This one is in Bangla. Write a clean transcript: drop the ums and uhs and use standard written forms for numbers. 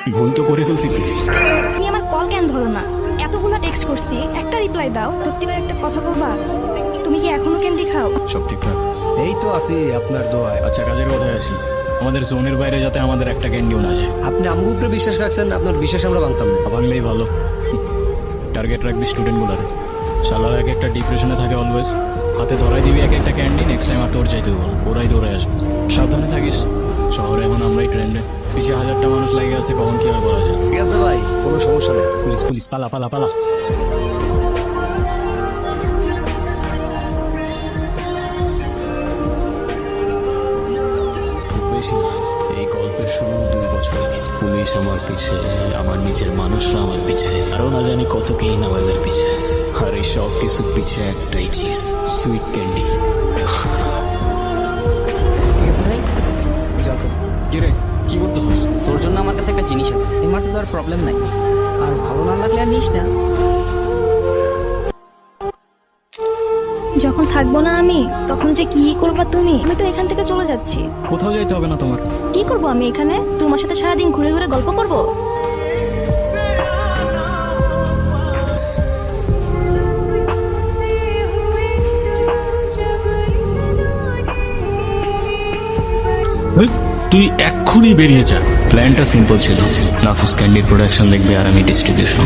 ভুল তো করে ফেলছি কি? তুমি আমার কল কেন ধরো না? এতগুলো টেক্সট করছি, একটা রিপ্লাই দাও। সত্যিবার একটা কথা বলবা, তুমি কি এখনো ক্যান্ডি খাও? সব ঠিকঠাক। এই তো আছি আপনার দোয়ায়। আচ্ছা, কাজের কথায় আসি। আমাদের জোনের বাইরে যাতে আমাদের একটা ক্যান্ডিও না যায়। আপনি আমগো উপরে বিশ্বাস রাখছেন, আপনার বিশ্বাস আমরা ভাঙতাম না। ভাঙলেই ভালো। টার্গেট রাখবি স্টুডেন্টগুলারে। শালারা এক একটা ডিপ্রেশনে থাকে অলওয়েজ। হাতে ধরাই দিবি এক একটা ক্যান্ডি, নেক্সট টাইম আর তোর যাইতে বল, ওরাই দৌড়ে আসবে। সাবধানে থাকিস। শহরে এখন আমরাই ট্রেন্ডে, পিছিয়ে 1000টা মানুষ লাগিয়ে আছে, কখন কি হয় বলা যায়। ঠিক আছে ভাই, কোনো সমস্যা নেই। পুলিশ পুলিশ, পালা পালা পালা। খুব বেশি না, এই গল্পের শুরু 2 বছর আগে। পুলিশ আমার পিছে, আমার নিজের মানুষরা আমার পিছে, আরো না জানি কত কেই আমাদের পিছে। আর এই সব কিছু পিছে একটাই চিজ, সুইট ক্যান্ডি। ঠিক আছে ভাই, যাও তো। কি রে, কি করতেছিস? তোর জন্য আমার কাছে একটা জিনিস আছে, এমার তো আর প্রবলেম নাই, আর ভালো না লাগলে আর নিস না। যখন থাকবো না আমি, তখন যে কি করবা তুমি? আমি তো এখান থেকে চলে যাচ্ছি। কোথাও যাইতে হবে না তোমার। কি করব আমি এখানে? তোমার সাথে সারাদিন ঘুরে ঘুরে গল্প করব? তুই এক্ষুনি বেরিয়ে যা। প্ল্যানটা সিম্পল ছিল, নাফিস ক্যান্ডির প্রোডাকশন দেখবে আর আমি ডিস্ট্রিবিউশন।